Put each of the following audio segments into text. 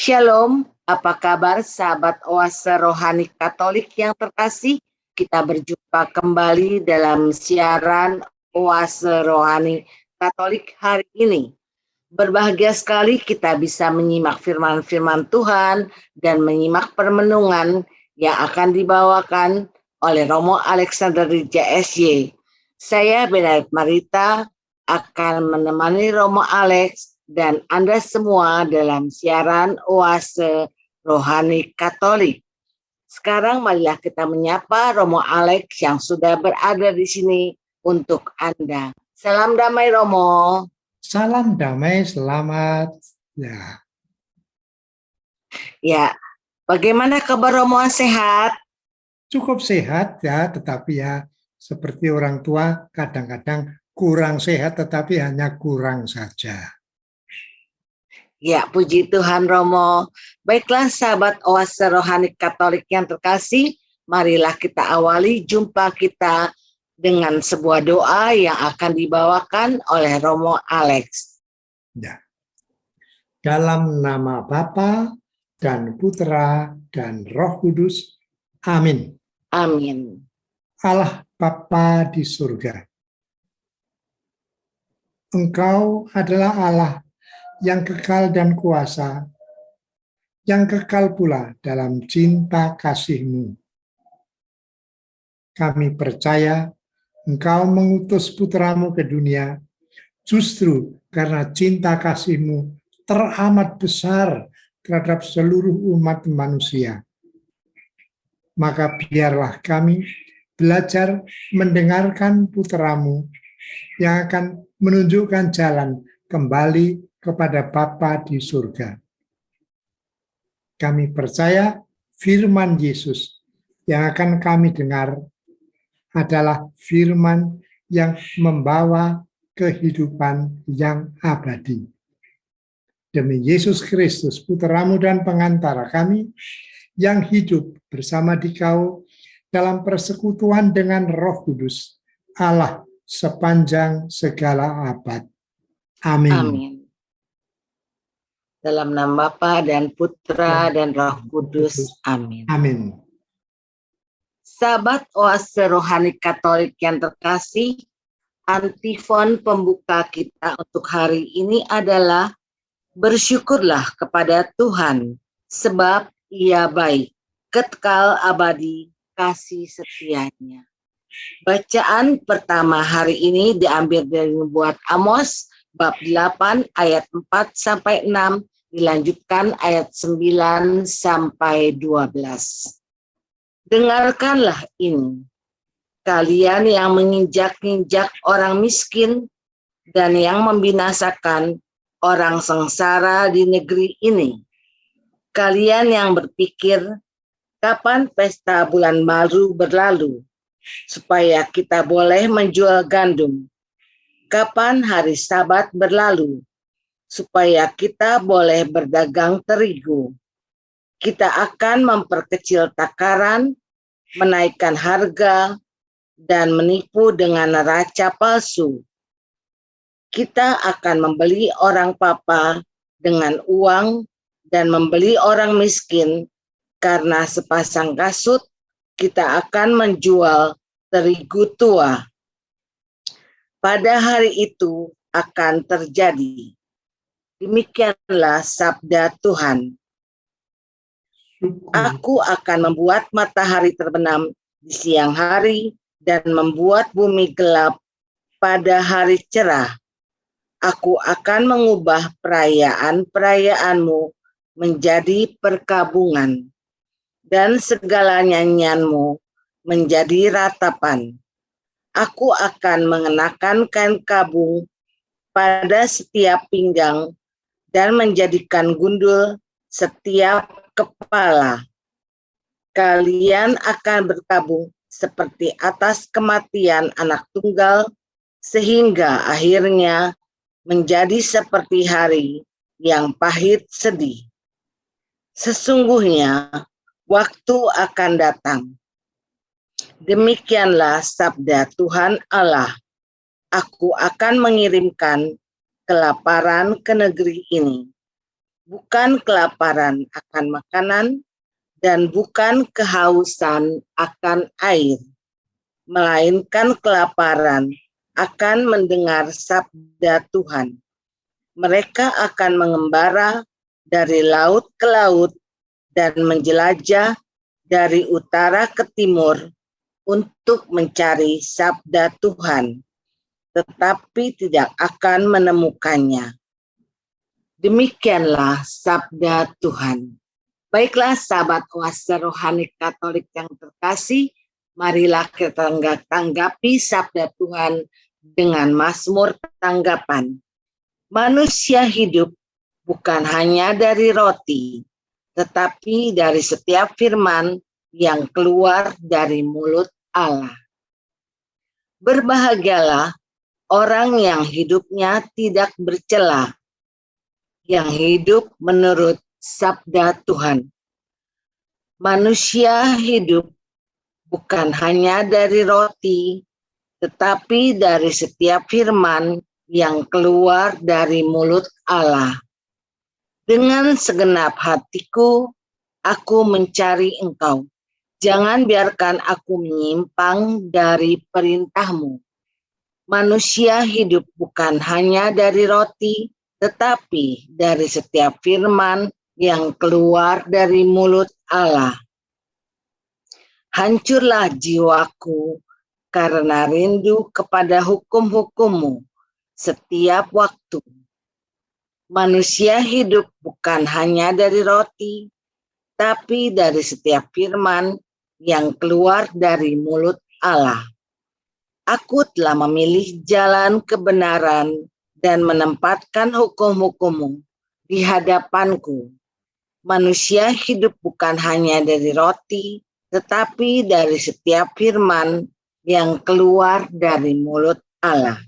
Shalom, apa kabar sahabat Oase Rohani Katolik yang terkasih? Kita berjumpa kembali dalam siaran Oase Rohani Katolik hari ini. Berbahagia sekali kita bisa menyimak firman-firman Tuhan dan menyimak permenungan yang akan dibawakan oleh Romo Alexander dari JSY. Saya Benarit Marita akan menemani Romo Alex dan Anda semua dalam siaran Oase Rohani Katolik. Sekarang marilah kita menyapa Romo Alex yang sudah berada di sini untuk Anda. Salam damai Romo. Salam damai, selamat. Ya, bagaimana kabar Romo, sehat? Cukup sehat ya, tetapi ya seperti orang tua kadang-kadang kurang sehat tetapi hanya kurang saja. Ya, puji Tuhan Romo. Baiklah sahabat Oase Rohani Katolik yang terkasih, marilah kita awali jumpa kita dengan sebuah doa yang akan dibawakan oleh Romo Alex. Ya. Dalam nama Bapa dan Putra dan Roh Kudus. Amin. Amin. Allah Bapa di surga, Engkau adalah Allah yang kekal dan kuasa, yang kekal pula dalam cinta kasih-Mu. Kami percaya Engkau mengutus putra-Mu ke dunia justru karena cinta kasih-Mu teramat besar terhadap seluruh umat manusia. Maka biarlah kami belajar mendengarkan putra-Mu yang akan menunjukkan jalan kembali kepada Bapa di surga. Kami percaya firman Yesus yang akan kami dengar adalah firman yang membawa kehidupan yang abadi. Demi Yesus Kristus, Putra-Mu dan pengantara kami, yang hidup bersama Dikau dalam persekutuan dengan Roh Kudus, Allah sepanjang segala abad. Amin. Amin. Dalam nama Bapa dan Putra dan Roh Kudus. Amin. Amin. Sahabat Oase Rohani Katolik yang terkasih, antifon pembuka kita untuk hari ini adalah bersyukurlah kepada Tuhan, sebab Ia baik, kekal abadi kasih setianya. Bacaan pertama hari ini diambil dari Nubuat Amos, bab 8 ayat 4 sampai 6, dilanjutkan ayat 9 sampai 12. Dengarkanlah ini, kalian yang menginjak-injak orang miskin dan yang membinasakan orang sengsara di negeri ini. Kalian yang berpikir, kapan pesta bulan baru berlalu, supaya kita boleh menjual gandum? Kapan hari Sabat berlalu, supaya kita boleh berdagang terigu? Kita akan memperkecil takaran, menaikkan harga, dan menipu dengan neraca palsu. Kita akan membeli orang papa dengan uang dan membeli orang miskin, karena sepasang kasut kita akan menjual terigu tua. Pada hari itu akan terjadi. Demikianlah sabda Tuhan. Aku akan membuat matahari terbenam di siang hari dan membuat bumi gelap pada hari cerah. Aku akan mengubah perayaan-perayaanmu menjadi perkabungan dan segala nyanyianmu menjadi ratapan. Aku akan mengenakan kain kabung pada setiap pinggang dan menjadikan gundul setiap kepala. Kalian akan berkabung seperti atas kematian anak tunggal, sehingga akhirnya menjadi seperti hari yang pahit sedih. Sesungguhnya waktu akan datang. Demikianlah sabda Tuhan Allah. Aku akan mengirimkan kelaparan ke negeri ini bukan kelaparan akan makanan, dan bukan kehausan akan air, melainkan kelaparan akan mendengar sabda Tuhan. Mereka akan mengembara dari laut ke laut dan menjelajah dari utara ke timur untuk mencari sabda Tuhan, tetapi tidak akan menemukannya. Demikianlah sabda Tuhan. Baiklah sahabat Oase Rohani Katolik yang terkasih, marilah kita tanggapi sabda Tuhan dengan mazmur tanggapan. Manusia hidup bukan hanya dari roti, tetapi dari setiap firman yang keluar dari mulut Allah. Berbahagialah orang yang hidupnya tidak bercela, yang hidup menurut sabda Tuhan. Manusia hidup bukan hanya dari roti, tetapi dari setiap firman yang keluar dari mulut Allah. Dengan segenap hatiku, aku mencari Engkau. Jangan biarkan aku menyimpang dari perintah-Mu. Manusia hidup bukan hanya dari roti, tetapi dari setiap firman yang keluar dari mulut Allah. Hancurlah jiwaku karena rindu kepada hukum-hukum-Mu setiap waktu. Manusia hidup bukan hanya dari roti, tapi dari setiap firman yang keluar dari mulut Allah. Aku telah memilih jalan kebenaran dan menempatkan hukum-hukum-Mu di hadapanku. Manusia hidup bukan hanya dari roti, tetapi dari setiap firman yang keluar dari mulut Allah.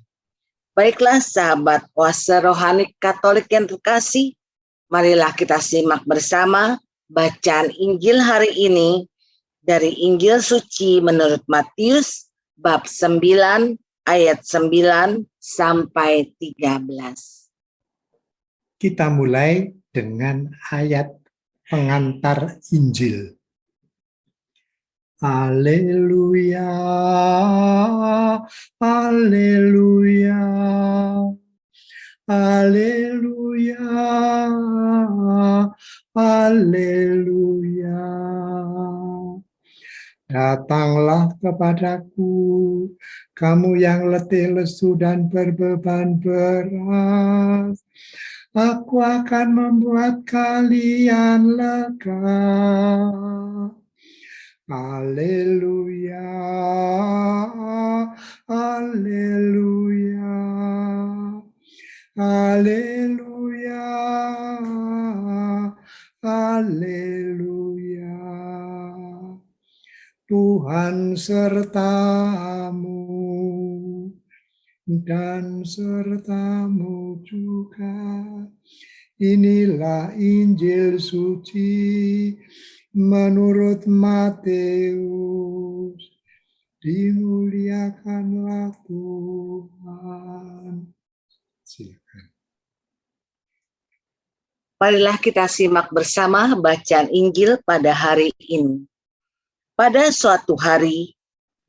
Baiklah sahabat Oase Rohani Katolik yang terkasih, marilah kita simak bersama bacaan Injil hari ini dari Injil Suci menurut Matius bab 9 ayat 9 sampai 13. Kita mulai dengan ayat pengantar Injil. Haleluya, haleluya, haleluya, haleluya. Datanglah kepadaku, kamu yang letih lesu dan berbeban berat. Aku akan membuat kalian lega. Haleluya, haleluya, haleluya, haleluya. Tuhan sertamu dan sertamu juga. Inilah Injil suci menurut Matius. Dimuliakanlah Tuhan. Silakan. Marilah kita simak bersama bacaan Injil pada hari ini. Pada suatu hari,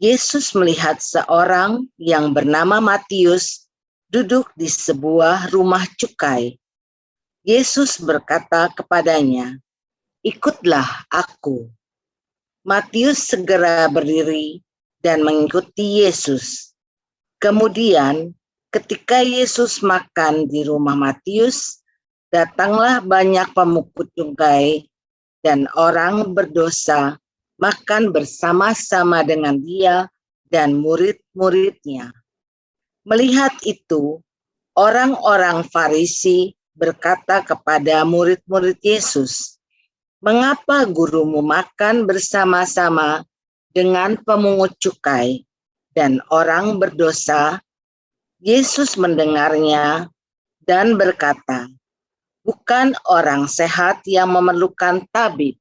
Yesus melihat seorang yang bernama Matius duduk di sebuah rumah cukai. Yesus berkata kepadanya, "Ikutlah aku." Matius segera berdiri dan mengikuti Yesus. Kemudian, ketika Yesus makan di rumah Matius, datanglah banyak pemungut cukai dan orang berdosa makan bersama-sama dengan dia dan murid-muridnya. Melihat itu, orang-orang Farisi berkata kepada murid-murid Yesus, "Mengapa gurumu makan bersama-sama dengan pemungut cukai dan orang berdosa?" Yesus mendengarnya dan berkata, "Bukan orang sehat yang memerlukan tabib,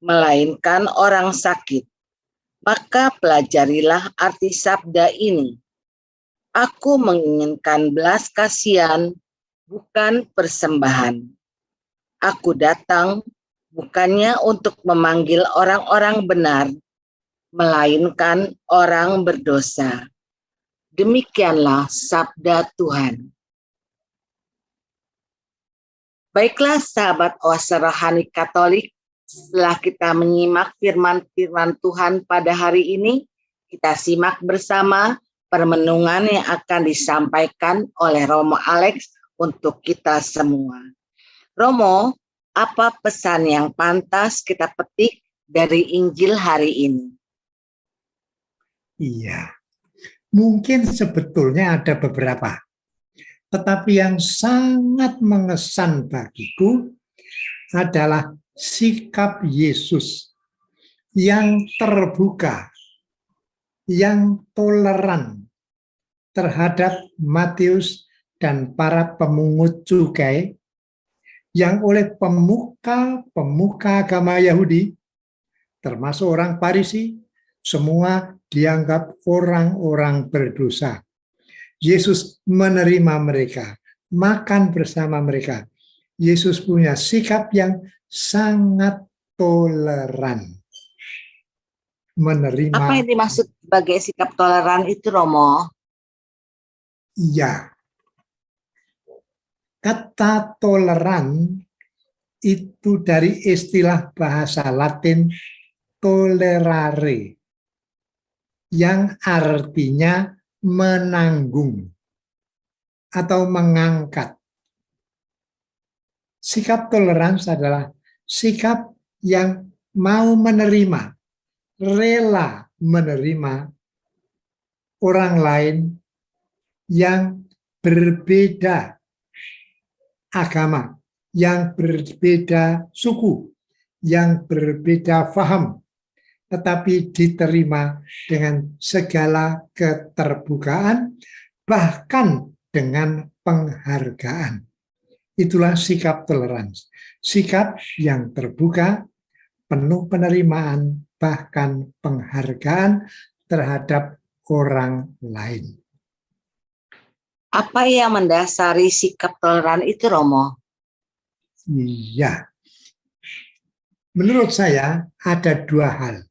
melainkan orang sakit. Maka pelajarilah arti sabda ini. Aku menginginkan belas kasihan, bukan persembahan." Aku datang bukannya untuk memanggil orang-orang benar, melainkan orang berdosa. Demikianlah sabda Tuhan. Baiklah sahabat Oase Rohani Katolik, setelah kita menyimak firman-firman Tuhan pada hari ini, kita simak bersama permenungan yang akan disampaikan oleh Romo Alex untuk kita semua. Romo, apa pesan yang pantas kita petik dari Injil hari ini? Iya, mungkin sebetulnya ada beberapa. Tetapi yang sangat mengesan bagiku adalah sikap Yesus yang terbuka, yang toleran terhadap Matius dan para pemungut cukai yang oleh pemuka agama Yahudi, termasuk orang Farisi, semua dianggap orang-orang berdosa. Yesus menerima mereka, makan bersama mereka. Yesus punya sikap yang sangat toleran. Menerima. Apa yang dimaksud sebagai sikap toleran itu, Romo? Iya. Kata toleran itu dari istilah bahasa Latin tolerare, yang artinya menanggung atau mengangkat. Sikap toleransi adalah sikap yang mau menerima, rela menerima orang lain yang berbeda agama, yang berbeda suku, yang berbeda faham, tetapi diterima dengan segala keterbukaan, bahkan dengan penghargaan. Itulah sikap toleransi. Sikap yang terbuka, penuh penerimaan, bahkan penghargaan terhadap orang lain. Apa yang mendasari sikap toleran itu, Romo? Iya. Menurut saya ada dua hal.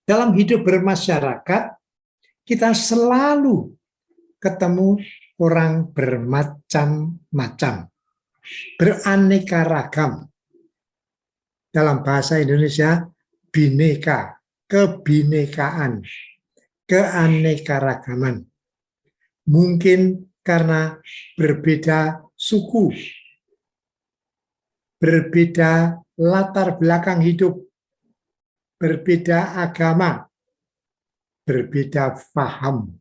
Dalam hidup bermasyarakat, kita selalu ketemu orang bermacam-macam, beraneka ragam. Dalam bahasa Indonesia, bineka, kebinekaan, keanekaragaman. Mungkin karena berbeda suku, berbeda latar belakang hidup, berbeda agama, berbeda faham.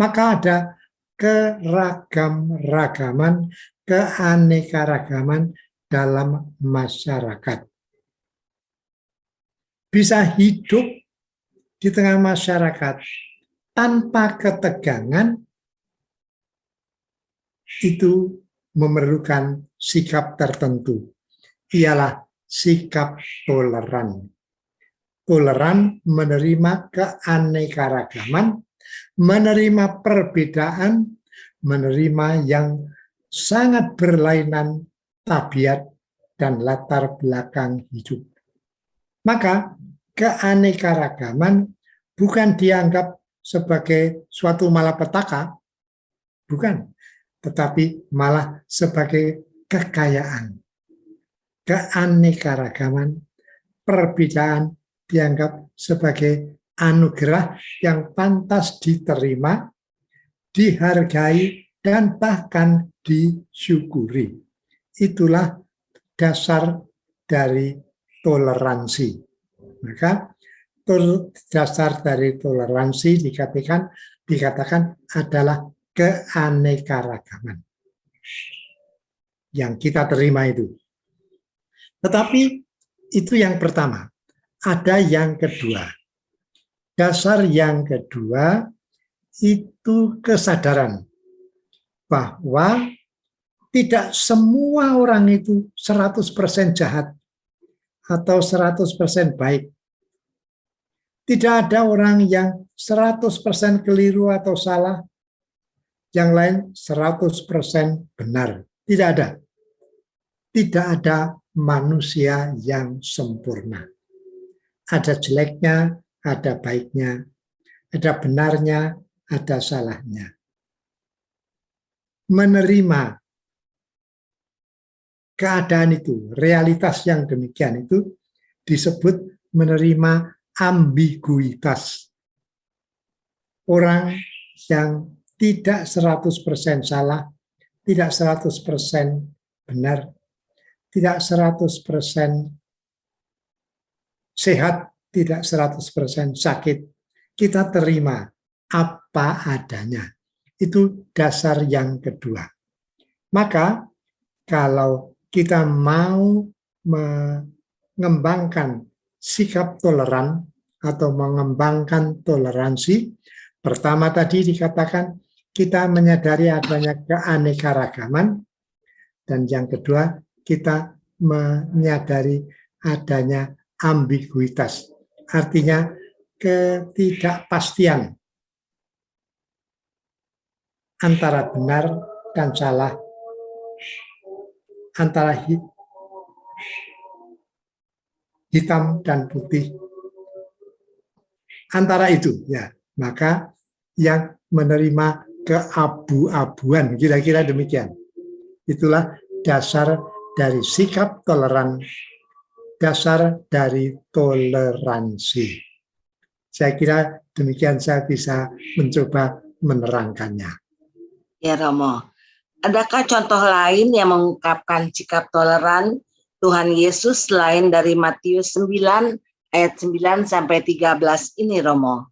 Maka ada keragam-ragaman, keanekaragaman dalam masyarakat. Bisa hidup di tengah masyarakat tanpa ketegangan, itu memerlukan sikap tertentu. Ialah sikap toleran. Toleran menerima keanekaragaman, menerima perbedaan, menerima yang sangat berlainan tabiat dan latar belakang hidup. Maka keanekaragaman bukan dianggap sebagai suatu malapetaka, bukan, tetapi malah sebagai kekayaan. Keanekaragaman, perbedaan dianggap sebagai anugerah yang pantas diterima, dihargai, dan bahkan disyukuri. Itulah dasar dari toleransi. Maka dasar dari toleransi dikatakan adalah keanekaragaman yang kita terima itu. Tetapi itu yang pertama. Ada yang kedua. Dasar yang kedua itu kesadaran bahwa tidak semua orang itu 100% jahat atau 100% baik. Tidak ada orang yang 100% keliru atau salah, yang lain 100% benar. Tidak ada. tidak ada manusia yang sempurna. Ada jeleknya, ada baiknya, ada benarnya, ada salahnya. Menerima keadaan itu, realitas yang demikian itu disebut menerima ambiguitas. Orang yang tidak 100% salah, tidak 100% benar, tidak 100% sehat, tidak 100% sakit. Kita terima apa adanya. Itu dasar yang kedua. Maka kalau kita mau mengembangkan sikap toleran atau mengembangkan toleransi, pertama tadi dikatakan kita menyadari adanya keanekaragaman, dan yang kedua kita menyadari adanya ambiguitas, artinya ketidakpastian antara benar dan salah, antara hitam dan putih, antara itu ya. Maka yang menerima keabu-abuan, kira-kira demikian. Itulah dasar dari sikap toleran, dasar dari toleransi. Saya kira demikian saya bisa mencoba menerangkannya. Ya Romo, adakah contoh lain yang mengungkapkan sikap toleran Tuhan Yesus selain dari Matius 9 ayat 9 sampai 13 ini, Romo?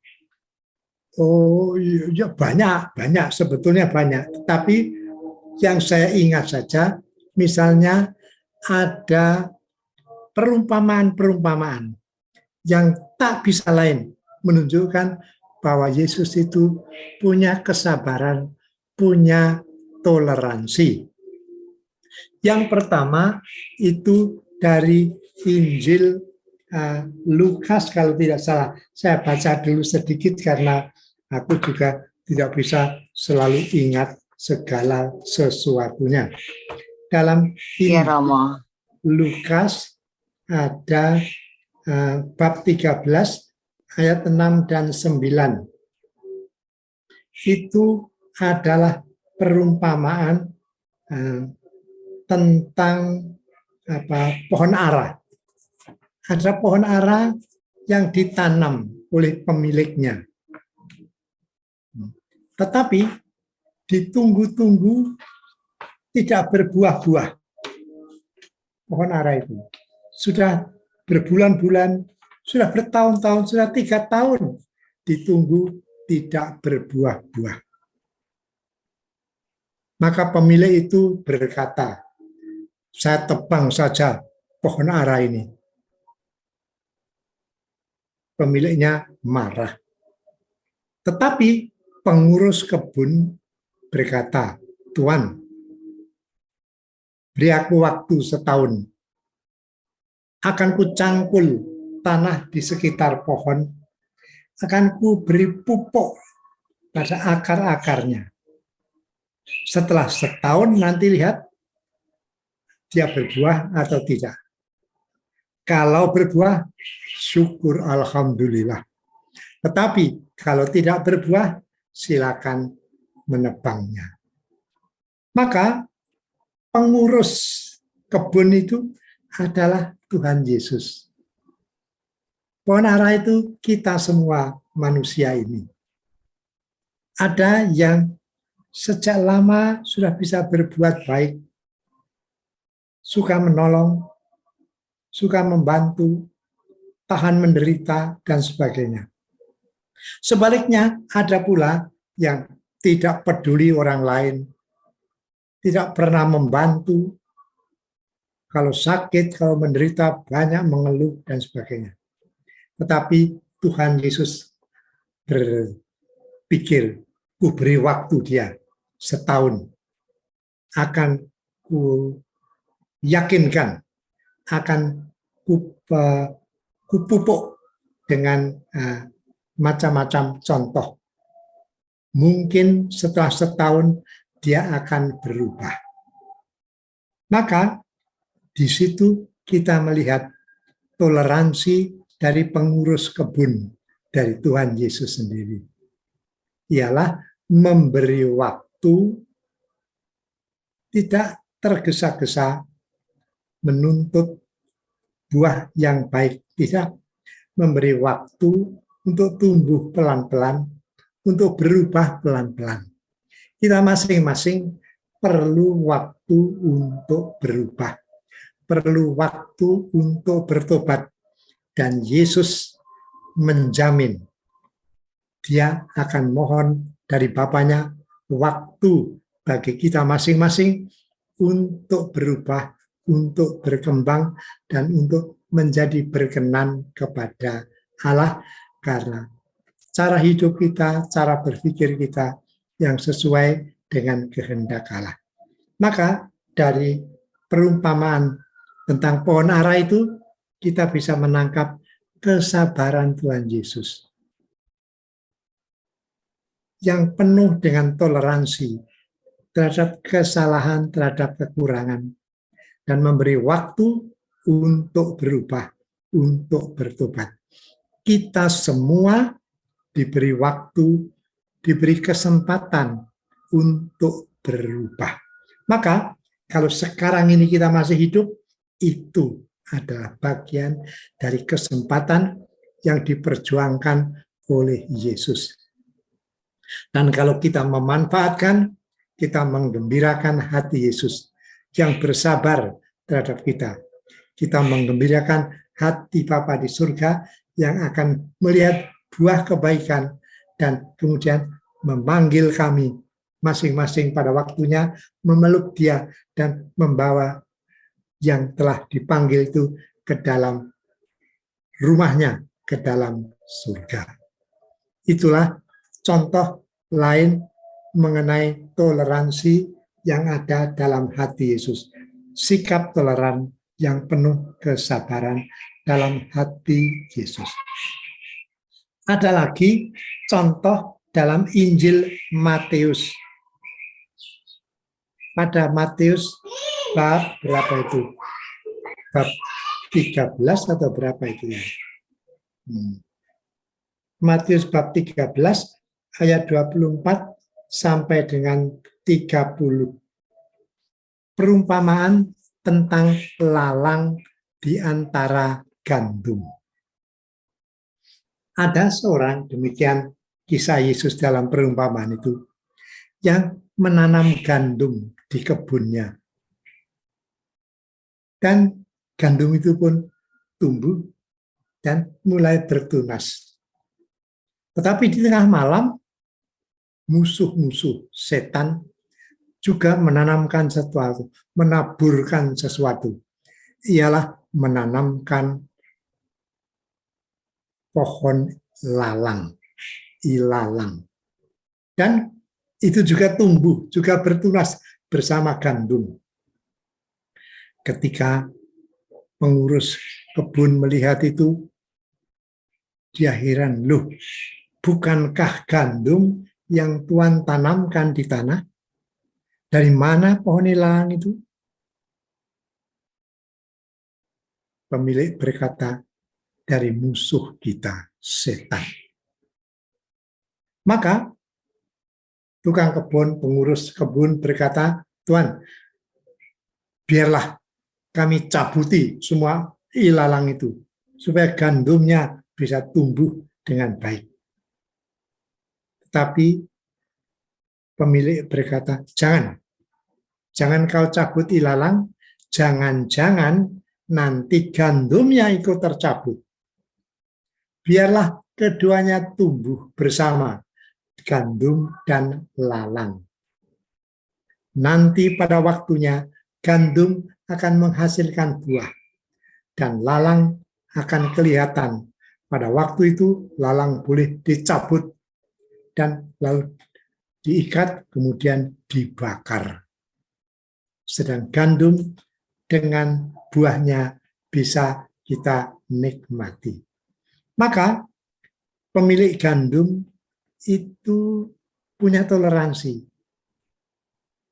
Oh ya, banyak sebetulnya banyak. Tapi yang saya ingat saja, misalnya ada perumpamaan-perumpamaan yang tak bisa lain menunjukkan bahwa Yesus itu punya kesabaran, punya toleransi. Yang pertama itu dari Injil Lukas kalau tidak salah. Saya baca dulu sedikit karena aku juga tidak bisa selalu ingat segala sesuatunya. Dalam Ya Romo, Lukas ada bab 13 ayat 6 dan 9. Itu adalah perumpamaan tentang pohon ara. Ada pohon ara yang ditanam oleh pemiliknya. Tetapi ditunggu-tunggu tidak berbuah-buah. Pohon ara itu sudah berbulan-bulan, sudah bertahun-tahun, sudah 3 tahun ditunggu tidak berbuah-buah. Maka pemilik itu berkata, saya tebang saja pohon ara ini. Pemiliknya marah. Tetapi pengurus kebun berkata, Tuan, beri aku waktu setahun. Akan kucangkul tanah di sekitar pohon, akan ku beri pupuk pada akar-akarnya. Setelah setahun nanti lihat dia berbuah atau tidak. Kalau berbuah, syukur alhamdulillah. Tetapi kalau tidak berbuah, silakan menebangnya. Maka pengurus kebun itu adalah Tuhan Yesus. Pohon ara itu kita semua manusia ini. Ada yang sejak lama sudah bisa berbuat baik, suka menolong, suka membantu, tahan menderita, dan sebagainya. Sebaliknya, ada pula yang tidak peduli orang lain, tidak pernah membantu, kalau sakit, kalau menderita, banyak mengeluh, dan sebagainya. Tetapi Tuhan Yesus berpikir, ku beri waktu dia setahun, akan ku yakinkan, akan ku pupuk dengan macam-macam contoh. Mungkin setelah setahun dia akan berubah. Maka Di situ kita melihat toleransi dari pengurus kebun dari Tuhan Yesus sendiri. Ialah memberi waktu, tidak tergesa-gesa menuntut buah yang baik, tidak, memberi waktu untuk tumbuh pelan-pelan, untuk berubah pelan-pelan. Kita masing-masing perlu waktu untuk berubah, perlu waktu untuk bertobat, dan Yesus menjamin Dia akan mohon dari Bapanya waktu bagi kita masing-masing untuk berubah, untuk berkembang, dan untuk menjadi berkenan kepada Allah, karena cara hidup kita, cara berpikir kita yang sesuai dengan kehendak Allah. Maka dari perumpamaan tentang pohon ara itu, kita bisa menangkap kesabaran Tuhan Yesus yang penuh dengan toleransi terhadap kesalahan, terhadap kekurangan, dan memberi waktu untuk berubah, untuk bertobat. Kita semua diberi waktu, diberi kesempatan untuk berubah. Maka kalau sekarang ini kita masih hidup, itu adalah bagian dari kesempatan yang diperjuangkan oleh Yesus. Dan kalau kita memanfaatkan, kita menggembirakan hati Yesus yang bersabar terhadap kita. Kita menggembirakan hati Bapa di surga yang akan melihat buah kebaikan dan kemudian memanggil kami masing-masing pada waktunya, memeluk Dia dan membawa yang telah dipanggil itu ke dalam rumahnya, ke dalam surga. Itulah contoh lain mengenai toleransi yang ada dalam hati Yesus. Sikap toleran yang penuh kesabaran dalam hati Yesus. Ada lagi contoh dalam Injil Matius. Pada Matius bab berapa itu? Bab 13 atau berapa itu ya? Matius bab 13 ayat 24 sampai dengan 30. Perumpamaan tentang lalang di antara gandum. Ada seorang, demikian kisah Yesus dalam perumpamaan itu, yang menanam gandum di kebunnya. Dan gandum itu pun tumbuh dan mulai bertunas. Tetapi di tengah malam, musuh-musuh setan juga menanamkan sesuatu, menaburkan sesuatu. Ialah menanamkan pohon lalang, ilalang. Dan itu juga tumbuh, juga bertunas bersama gandum. Ketika pengurus kebun melihat itu, dia heran, loh, bukankah gandum yang Tuhan tanamkan di tanah? Dari mana pohon ilalang itu? Pemilik berkata, dari musuh kita, setan. Maka tukang kebun, pengurus kebun berkata, Tuhan, biarlah kami cabuti semua ilalang itu, supaya gandumnya bisa tumbuh dengan baik. Tetapi pemilik berkata, jangan kau cabut ilalang, jangan-jangan nanti gandumnya ikut tercabut. Biarlah keduanya tumbuh bersama, gandum dan lalang. Nanti pada waktunya gandum akan menghasilkan buah dan lalang akan kelihatan. Pada waktu itu lalang boleh dicabut dan lalu diikat kemudian dibakar. Sedang gandum dengan buahnya bisa kita nikmati. Maka pemilik gandum itu punya toleransi.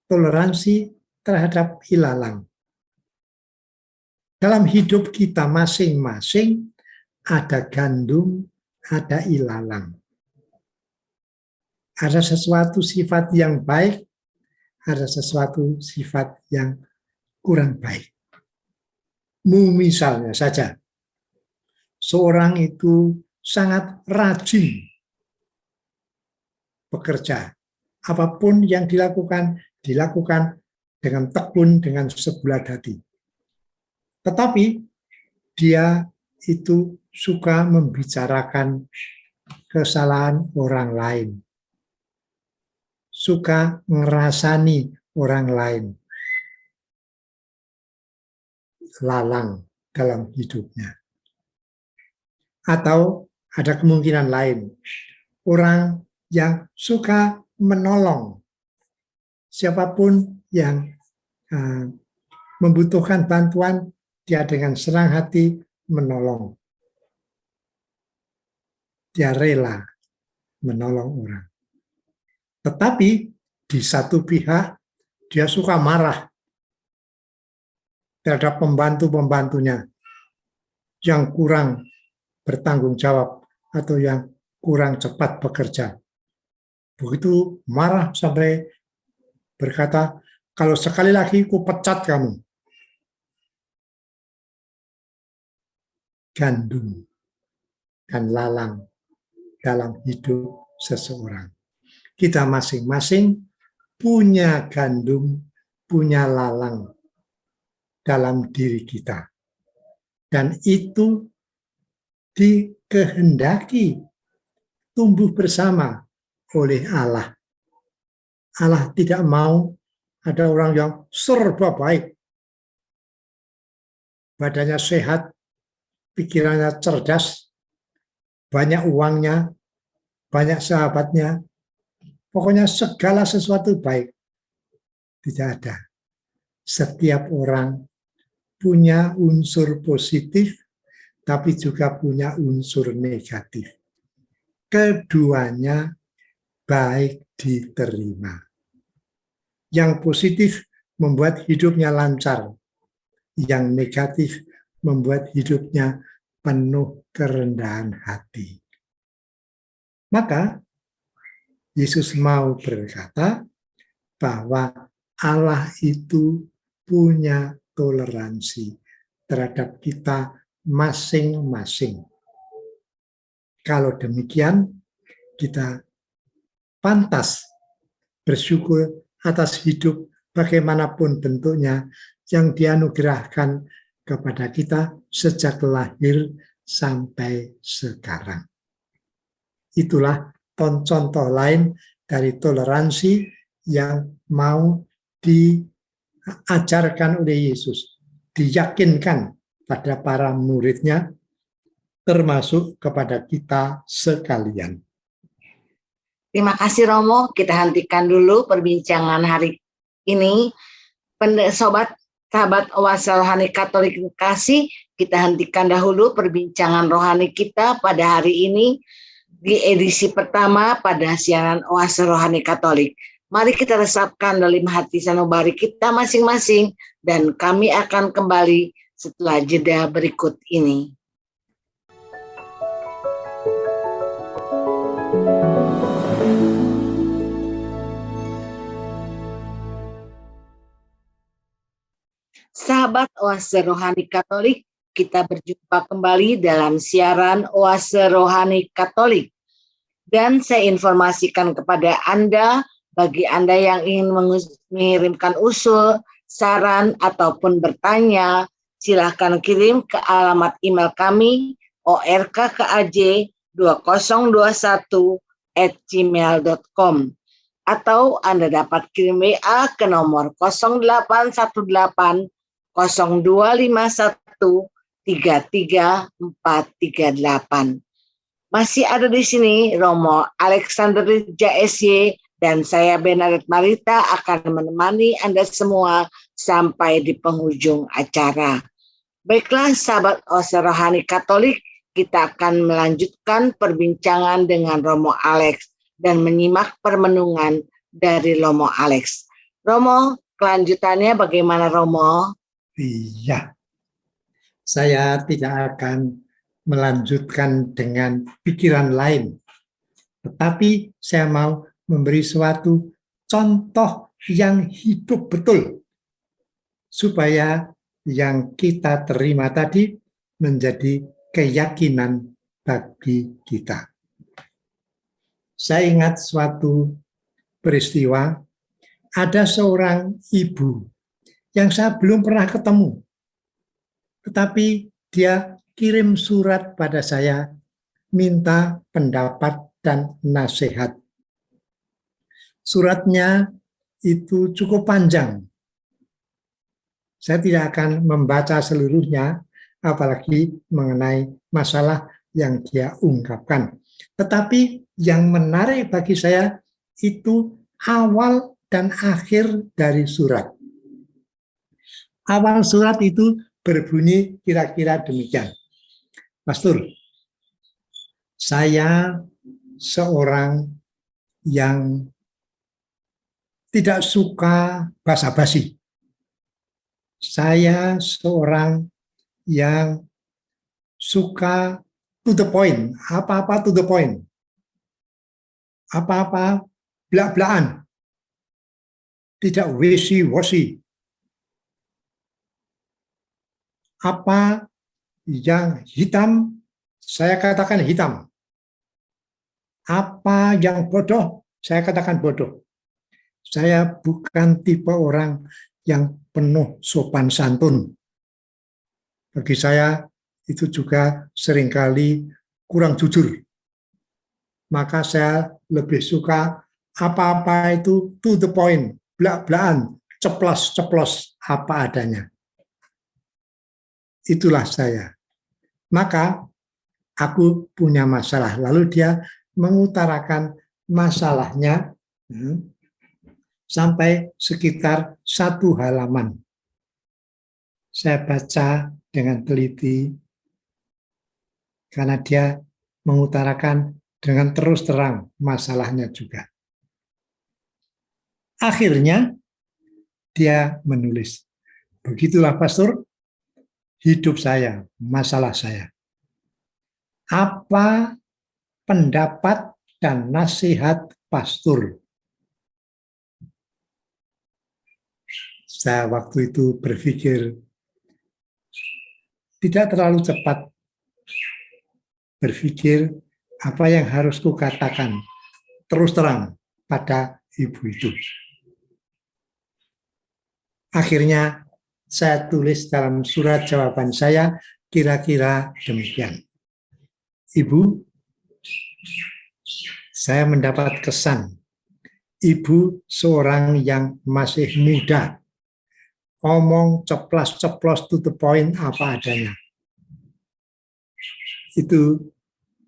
Toleransi terhadap ilalang. dalam hidup kita masing-masing ada gandum, ada ilalang. Ada sesuatu sifat yang baik, ada sesuatu sifat yang kurang baik. Misalnya saja, seorang itu sangat rajin bekerja. Apapun yang dilakukan dengan tekun, dengan sebulat hati. Tetapi dia itu suka membicarakan kesalahan orang lain. Suka ngerasani orang lain. Lalang dalam hidupnya. Atau ada kemungkinan lain. Orang yang suka menolong siapapun yang membutuhkan bantuan, dia dengan senang hati menolong. Dia rela menolong orang. Tetapi di satu pihak dia suka marah terhadap pembantu-pembantunya yang kurang bertanggung jawab atau yang kurang cepat bekerja. Begitu marah sampai berkata, kalau sekali lagi ku pecat kamu. Gandum dan lalang dalam hidup seseorang. Kita masing-masing punya gandum, punya lalang dalam diri kita. Dan itu dikehendaki tumbuh bersama oleh Allah. Allah tidak mau ada orang yang serba baik. Badannya sehat, pikirannya cerdas, banyak uangnya, banyak sahabatnya, pokoknya segala sesuatu baik. Tidak ada. Setiap orang punya unsur positif, tapi juga punya unsur negatif. Keduanya baik diterima. Yang positif membuat hidupnya lancar. Yang negatif membuat hidupnya penuh kerendahan hati. Maka Yesus mau berkata bahwa Allah itu punya toleransi terhadap kita masing-masing. Kalau demikian, kita pantas bersyukur atas hidup bagaimanapun bentuknya yang dianugerahkan kepada kita sejak lahir sampai sekarang. Itulah contoh lain dari toleransi yang mau diajarkan oleh Yesus, diyakinkan pada para muridnya, termasuk kepada kita sekalian. Terima kasih Romo, kita hentikan dulu perbincangan hari ini. Sobat sahabat Oase Rohani Katolik kasih, kita hentikan dahulu perbincangan rohani kita pada hari ini di edisi pertama pada siaran Oase Rohani Katolik. Mari kita resapkan dalam hati sanubari kita masing-masing dan kami akan kembali setelah jeda berikut ini. Sahabat Oase Rohani Katolik, kita berjumpa kembali dalam siaran Oase Rohani Katolik. Dan saya informasikan kepada Anda, bagi Anda yang ingin mengirimkan usul, saran, ataupun bertanya, silakan kirim ke alamat email kami, orkkaj2021@gmail.com. Atau Anda dapat kirim WA ke nomor 0818 0251 33438. Masih ada di sini Romo Alexander JSY dan saya Benadet Marita akan menemani Anda semua sampai di penghujung acara. Baiklah sahabat Oase Rohani Katolik, kita akan melanjutkan perbincangan dengan Romo Alex dan menyimak permenungan dari Romo Alex. Romo, kelanjutannya bagaimana Romo? Iya. Saya tidak akan melanjutkan dengan pikiran lain, tetapi saya mau memberi suatu contoh yang hidup betul, supaya yang kita terima tadi menjadi keyakinan bagi kita. Saya ingat suatu peristiwa, ada seorang ibu yang saya belum pernah ketemu, tetapi dia kirim surat pada saya, minta pendapat dan nasihat. Suratnya itu cukup panjang. Saya tidak akan membaca seluruhnya, apalagi mengenai masalah yang dia ungkapkan. Tetapi yang menarik bagi saya itu awal dan akhir dari surat. Awal surat itu berbunyi kira-kira demikian. Pastor, saya seorang yang tidak suka basa-basi. Saya seorang yang suka to the point, apa-apa to the point. Apa-apa belak-belakan. Tidak wishy-washy. Apa yang hitam, saya katakan hitam. Apa yang bodoh, saya katakan bodoh. Saya bukan tipe orang yang penuh sopan santun. Bagi saya itu juga seringkali kurang jujur. Maka saya lebih suka apa-apa itu to the point, belak-belakan, ceplos-ceplos apa adanya. Itulah saya. Maka aku punya masalah. Lalu dia mengutarakan masalahnya sampai sekitar 1 halaman. Saya baca dengan teliti karena dia mengutarakan dengan terus terang masalahnya juga. Akhirnya dia menulis, begitulah pastor, hidup saya, masalah saya. Apa pendapat dan nasihat pastor? Saya waktu itu berpikir tidak terlalu cepat, berpikir apa yang harus kukatakan terus terang pada ibu itu. Akhirnya saya tulis dalam surat jawaban saya kira-kira demikian. Ibu, saya mendapat kesan ibu seorang yang masih muda, ngomong ceplas-ceplos to the point apa adanya. Itu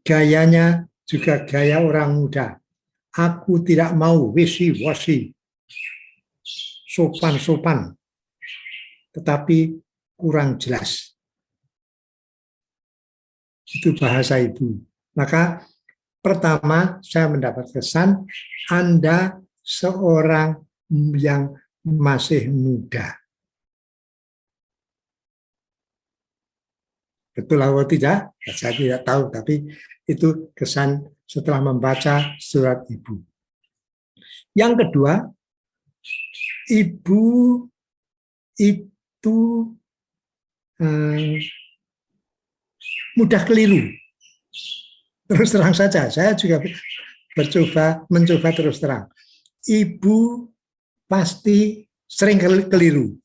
gayanya juga gaya orang muda. Aku tidak mau wishy-washy, sopan-sopan, tetapi kurang jelas. Itu bahasa ibu. Maka pertama saya mendapat kesan Anda seorang yang masih muda. Betul atau tidak? Saya tidak tahu, tapi itu kesan setelah membaca surat ibu. Yang kedua, ibu itu mudah keliru. Terus terang saja, saya juga mencoba terus terang. Ibu pasti sering keliru.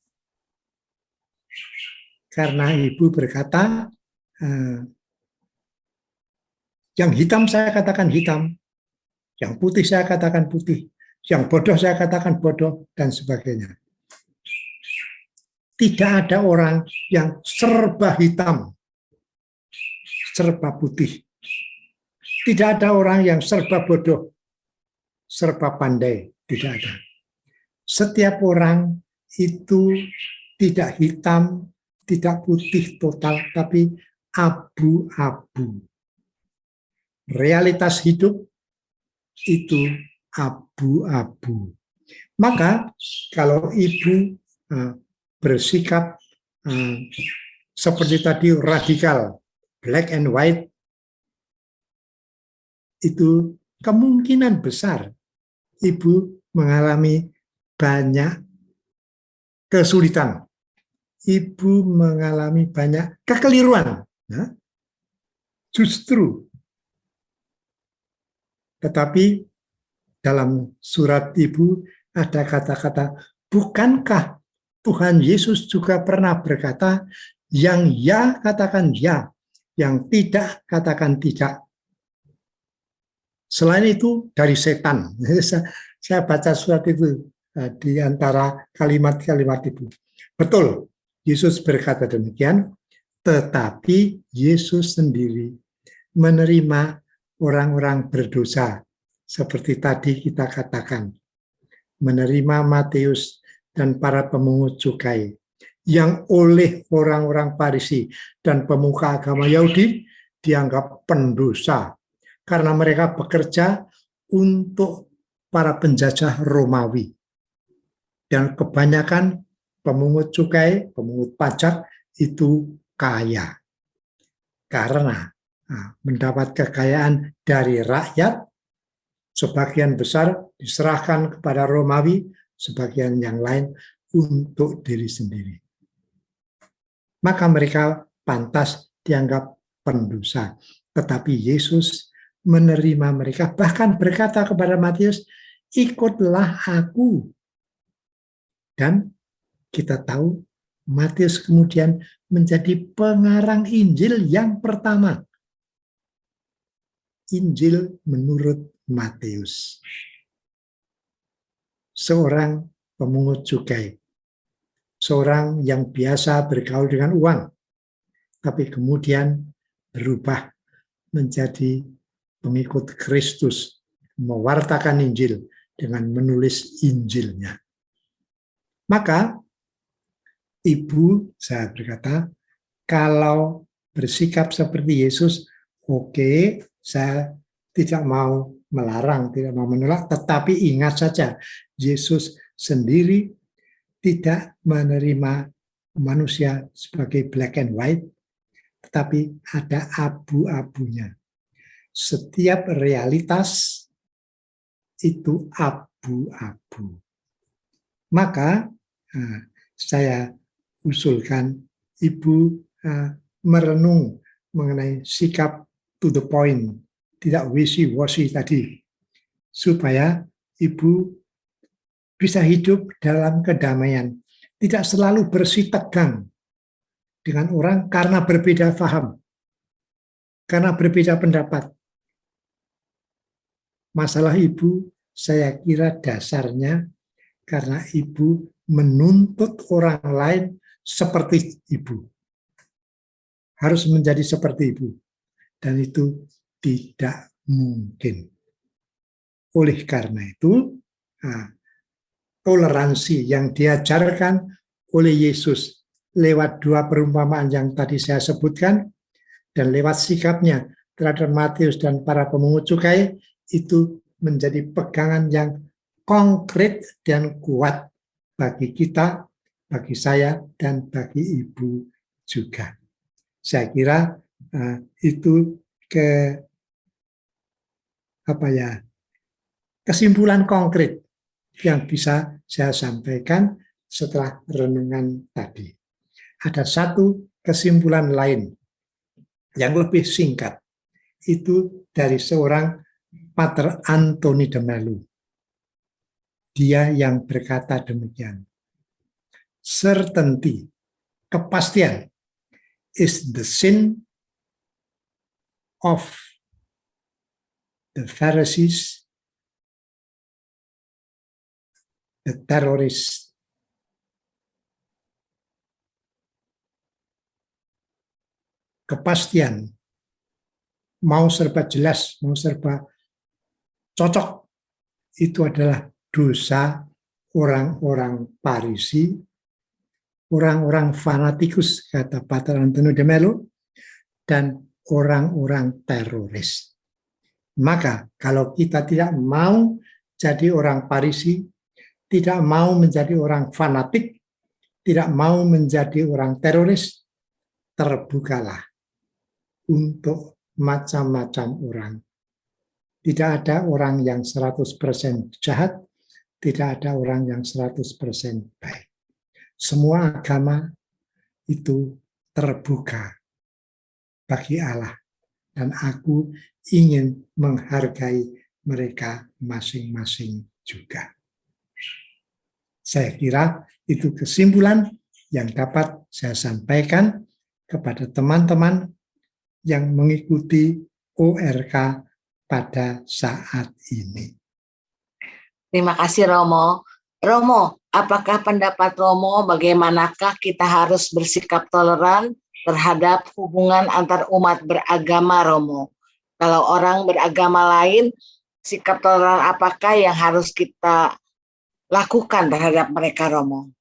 Karena ibu berkata, yang hitam saya katakan hitam, yang putih saya katakan putih, yang bodoh saya katakan bodoh, dan sebagainya. Tidak ada orang yang serba hitam, serba putih. Tidak ada orang yang serba bodoh, serba pandai. Tidak ada. Setiap orang itu tidak hitam, tidak putih total, tapi abu-abu. Realitas hidup itu abu-abu. Maka kalau ibu bersikap seperti tadi radikal, black and white, itu kemungkinan besar ibu mengalami banyak kesulitan. Ibu mengalami banyak kekeliruan. Nah, justru. Tetapi dalam surat ibu ada kata-kata, bukankah Tuhan Yesus juga pernah berkata, yang ya katakan ya, yang tidak katakan tidak. Selain itu dari setan. Saya baca surat itu di antara kalimat-kalimat itu. Betul, Yesus berkata demikian, tetapi Yesus sendiri menerima orang-orang berdosa. Seperti tadi kita katakan, menerima Matius dan para pemungut cukai, yang oleh orang-orang Farisi dan pemuka agama Yahudi dianggap pendosa, karena mereka bekerja untuk para penjajah Romawi. Dan kebanyakan pemungut cukai, pemungut pajak itu kaya. Karena mendapat kekayaan dari rakyat, sebagian besar diserahkan kepada Romawi, sebagian yang lain untuk diri sendiri. Maka mereka pantas dianggap pendosa. Tetapi Yesus menerima mereka, bahkan berkata kepada Matius, ikutlah aku. Dan kita tahu Matius kemudian menjadi pengarang Injil yang pertama. Injil menurut Matius. Seorang pemungut cukai. Seorang yang biasa bergaul dengan uang. Tapi kemudian berubah menjadi pengikut Kristus. Mewartakan Injil dengan menulis Injilnya. Maka ibu, saya berkata, kalau bersikap seperti Yesus, oke, saya tidak mau melarang, tidak mau menolak, tetapi ingat saja, Yesus sendiri tidak menerima manusia sebagai black and white, tetapi ada abu-abunya. Setiap realitas itu abu-abu. Maka saya usulkan ibu merenung mengenai sikap to the point, tidak wishy-washy tadi, supaya ibu bisa hidup dalam kedamaian, tidak selalu bersitegang dengan orang karena berbeda paham, karena berbeda pendapat. Masalah ibu, saya kira dasarnya karena ibu menuntut orang lain seperti ibu. Harus menjadi seperti ibu. Dan itu tidak mungkin. Oleh karena itu, toleransi yang diajarkan oleh Yesus lewat dua perumpamaan yang tadi saya sebutkan, dan lewat sikapnya terhadap Matius dan para pemungut cukai, itu menjadi pegangan yang konkret dan kuat bagi kita, bagi saya, dan bagi ibu juga. Saya kira itu kesimpulan konkret yang bisa saya sampaikan setelah renungan tadi. Ada satu kesimpulan lain yang lebih singkat, itu dari seorang Pater Anthony de Mello. Dia yang berkata demikian, certainty, kepastian, is the sin of the Pharisees, the terrorists, kepastian, mau serba jelas, mau serba cocok, itu adalah dosa orang-orang Farisi, orang-orang fanatikus, kata Pater Anthony de Mello, dan orang-orang teroris. Maka kalau kita tidak mau jadi orang Farisi, tidak mau menjadi orang fanatik, tidak mau menjadi orang teroris, terbukalah untuk macam-macam orang. Tidak ada orang yang 100% jahat, tidak ada orang yang 100% baik. Semua agama itu terbuka bagi Allah, dan aku ingin menghargai mereka masing-masing juga. Saya kira itu kesimpulan yang dapat saya sampaikan kepada teman-teman yang mengikuti ORK pada saat ini. Terima kasih Romo. Romo, apakah pendapat Romo bagaimanakah kita harus bersikap toleran terhadap hubungan antar umat beragama, Romo? Kalau orang beragama lain, sikap toleran apakah yang harus kita lakukan terhadap mereka, Romo?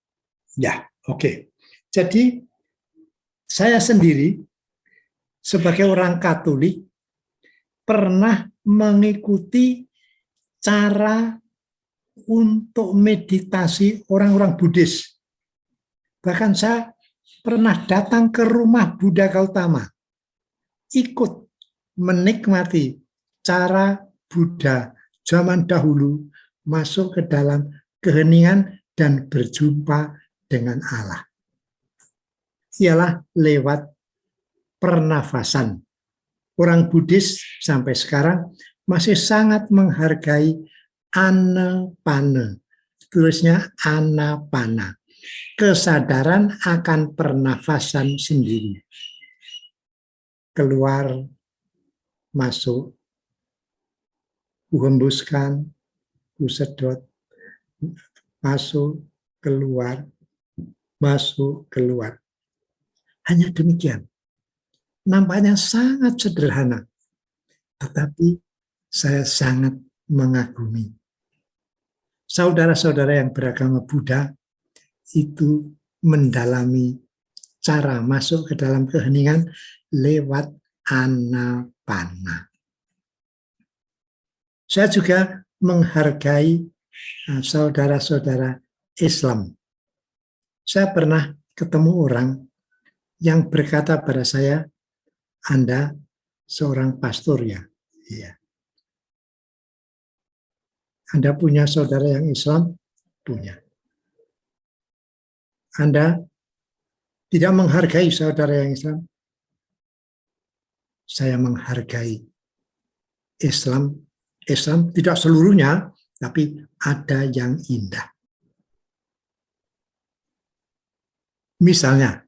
Ya, oke. Jadi saya sendiri sebagai orang Katolik pernah mengikuti cara untuk meditasi orang-orang Buddhis. Bahkan saya pernah datang ke rumah Buddha Gautama, ikut menikmati cara Buddha zaman dahulu masuk ke dalam keheningan dan berjumpa dengan Allah. Ialah lewat pernafasan. Orang Buddhis sampai sekarang masih sangat menghargai anapana. Tulisnya anapana. Kesadaran akan pernafasan sendiri. Keluar, masuk, kuhembuskan, kusedot, masuk, keluar, masuk, keluar. Hanya demikian. Nampaknya sangat sederhana, tetapi saya sangat mengagumi. Saudara-saudara yang beragama Buddha itu mendalami cara masuk ke dalam keheningan lewat anapana. Saya juga menghargai saudara-saudara Islam. Saya pernah ketemu orang yang berkata pada saya, Anda seorang pastor ya? Iya. Anda punya saudara yang Islam? Punya. Anda tidak menghargai saudara yang Islam? Saya menghargai Islam. Islam tidak seluruhnya, tapi ada yang indah. Misalnya,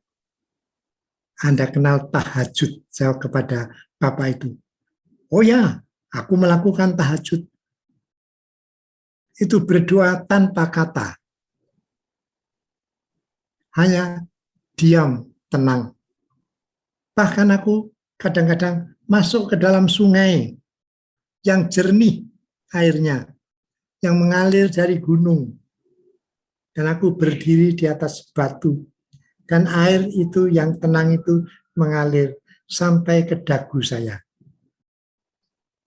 Anda kenal tahajud, saya kepada Bapak itu. Oh ya, aku melakukan tahajud. Itu berdoa tanpa kata. Hanya diam, tenang. Bahkan aku kadang-kadang masuk ke dalam sungai yang jernih airnya, yang mengalir dari gunung. Dan aku berdiri di atas batu. Dan air itu yang tenang itu mengalir sampai ke dagu saya.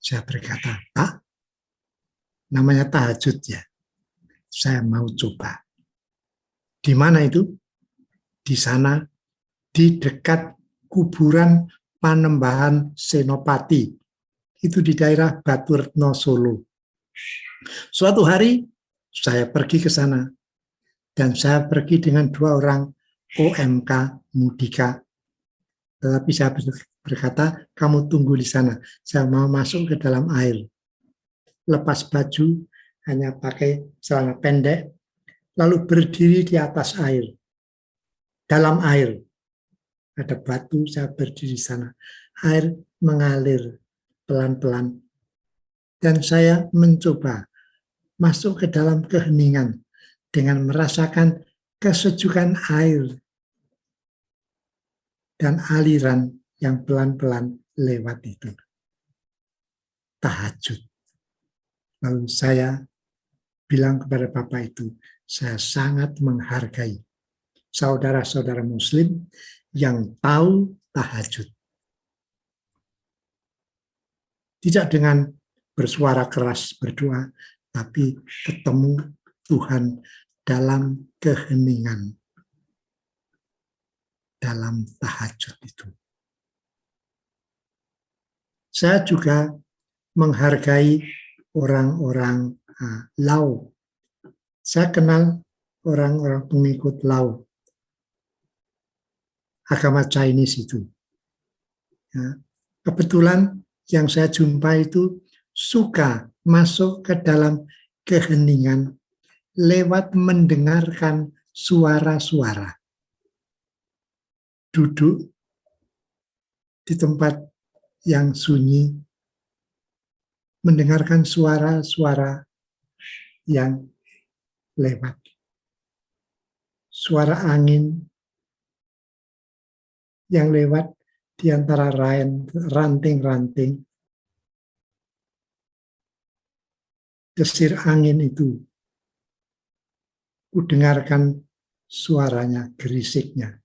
Saya berkata, Pak, namanya tahajud ya. Saya mau coba. Di mana itu? Di sana, di dekat kuburan Panembahan Senopati. Itu di daerah Baturetno, Solo. Suatu hari, saya pergi ke sana. Dan saya pergi dengan 2 orang OMK Mudika. Tetapi saya berkata, kamu tunggu di sana. Saya mau masuk ke dalam air. Lepas baju, hanya pakai celana pendek, lalu berdiri di atas air. Dalam air. Ada batu, saya berdiri di sana. Air mengalir pelan-pelan. Dan saya mencoba masuk ke dalam keheningan dengan merasakan kesejukan air dan aliran yang pelan-pelan lewat itu. Tahajud. Lalu saya bilang kepada Bapak itu, saya sangat menghargai saudara-saudara Muslim yang tahu tahajud. Tidak dengan bersuara keras berdoa, tapi ketemu Tuhan dalam keheningan. dalam tahajud itu. Saya juga menghargai orang-orang Lao. Saya kenal orang-orang pengikut Lao, agama Chinese itu. Ya, kebetulan yang saya jumpa itu suka masuk ke dalam keheningan lewat mendengarkan suara-suara. Duduk di tempat yang sunyi, mendengarkan suara-suara yang lewat. Suara angin yang lewat di antara ranting-ranting. Desir angin itu, kudengarkan suaranya, gerisiknya.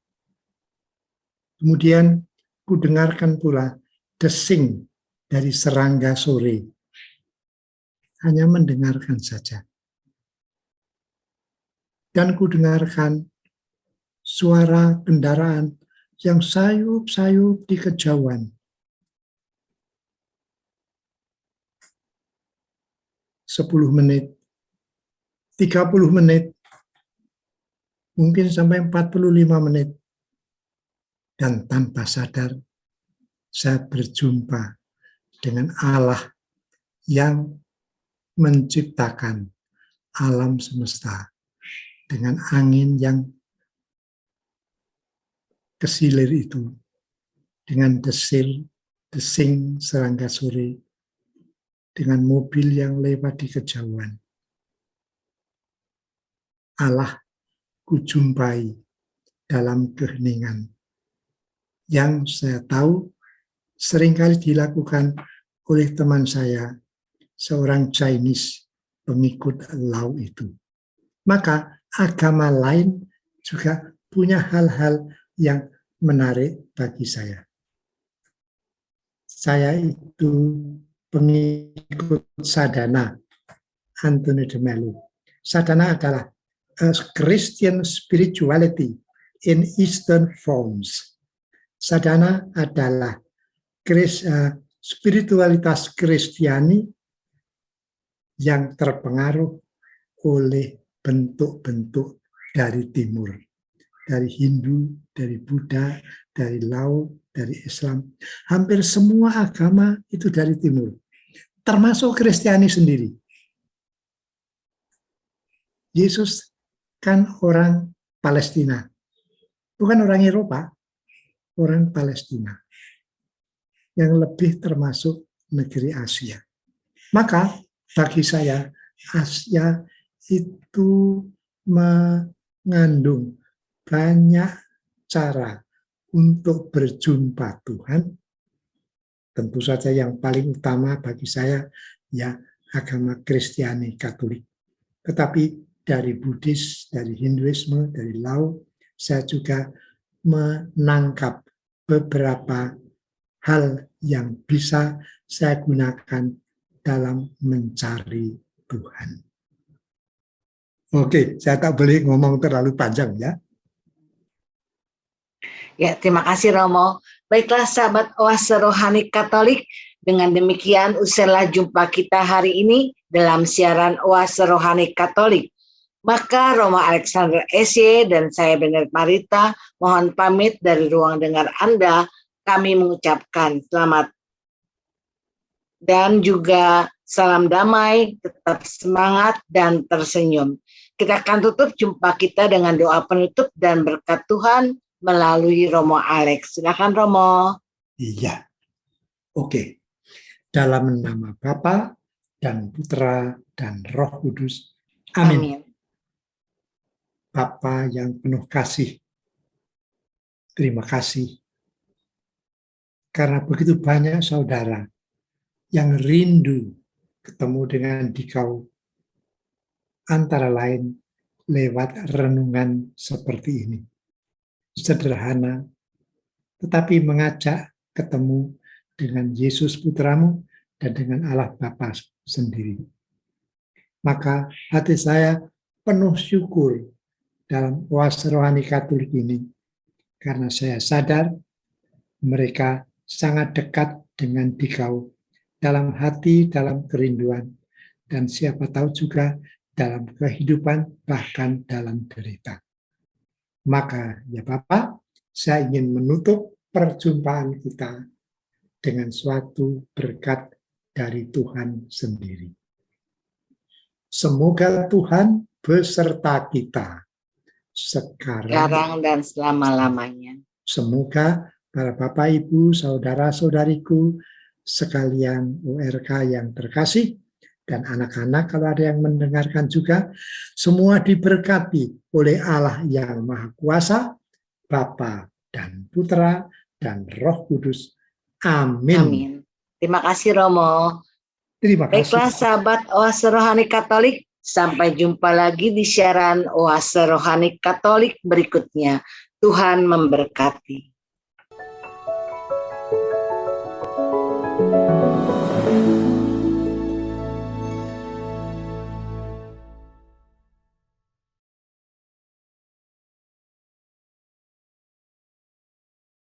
Kemudian kudengarkan pula desing dari serangga sore. Hanya mendengarkan saja. Dan kudengarkan suara kendaraan yang sayup-sayup di kejauhan. 10 menit, 30 menit, mungkin sampai 45 menit. Dan tanpa sadar, saya berjumpa dengan Allah yang menciptakan alam semesta dengan angin yang kesilir itu, dengan desing serangga sore, dengan mobil yang lewat di kejauhan. Allah kujumpai dalam keheningan yang saya tahu seringkali dilakukan oleh teman saya, seorang Chinese pengikut Lao itu. Maka agama lain juga punya hal-hal yang menarik bagi saya. Saya itu pengikut sadhana, Anthony de Mello. Sadhana adalah a Christian spirituality in Eastern forms. Sadhana adalah spiritualitas Kristiani yang terpengaruh oleh bentuk-bentuk dari timur, dari Hindu, dari Buddha, dari Lao, dari Islam. Hampir semua agama itu dari timur, termasuk Kristiani sendiri. Yesus kan orang Palestina, bukan orang Eropa, orang Palestina, yang lebih termasuk negeri Asia. Maka bagi saya, Asia itu mengandung banyak cara untuk berjumpa Tuhan. Tentu saja yang paling utama bagi saya ya agama Kristiani Katolik. Tetapi dari Buddhis, dari Hinduisme, dari Lao, saya juga menangkap beberapa hal yang bisa saya gunakan dalam mencari Tuhan. Oke, saya tak boleh ngomong terlalu panjang ya. Ya, terima kasih Romo. Baiklah sahabat Oase Rohani Katolik, dengan demikian usailah jumpa kita hari ini dalam siaran Oase Rohani Katolik. Maka Romo Alexander S.Y. dan saya Benedict Marita mohon pamit dari ruang dengar Anda. Kami mengucapkan selamat dan juga salam damai, tetap semangat dan tersenyum. Kita akan tutup jumpa kita dengan doa penutup dan berkat Tuhan melalui Romo Alex. Silakan Romo. Iya. Oke. Dalam nama Bapa dan Putra dan Roh Kudus. Amin. Amin. Bapa yang penuh kasih, terima kasih. Karena begitu banyak saudara yang rindu ketemu dengan Dikau, antara lain lewat renungan seperti ini. Sederhana, tetapi mengajak ketemu dengan Yesus Putramu dan dengan Allah Bapa sendiri. Maka hati saya penuh syukur dalam Oase Rohani Katolik ini, karena saya sadar mereka sangat dekat dengan dikau dalam hati, dalam kerinduan, dan siapa tahu juga dalam kehidupan, bahkan dalam derita. Maka ya Bapak, saya ingin menutup perjumpaan kita dengan suatu berkat dari Tuhan sendiri. Semoga Tuhan beserta kita sekarang dan selama-lamanya. Semoga para Bapak, Ibu, Saudara-saudariku sekalian URK yang terkasih, dan anak-anak kalau ada yang mendengarkan juga, semua diberkati oleh Allah yang Maha Kuasa, Bapa dan Putra dan Roh Kudus. Amin. Amin. Terima kasih Romo. Terima kasih. Baiklah sahabat Oase Rohani Katolik, sampai jumpa lagi di siaran Oase Rohani Katolik berikutnya. Tuhan memberkati.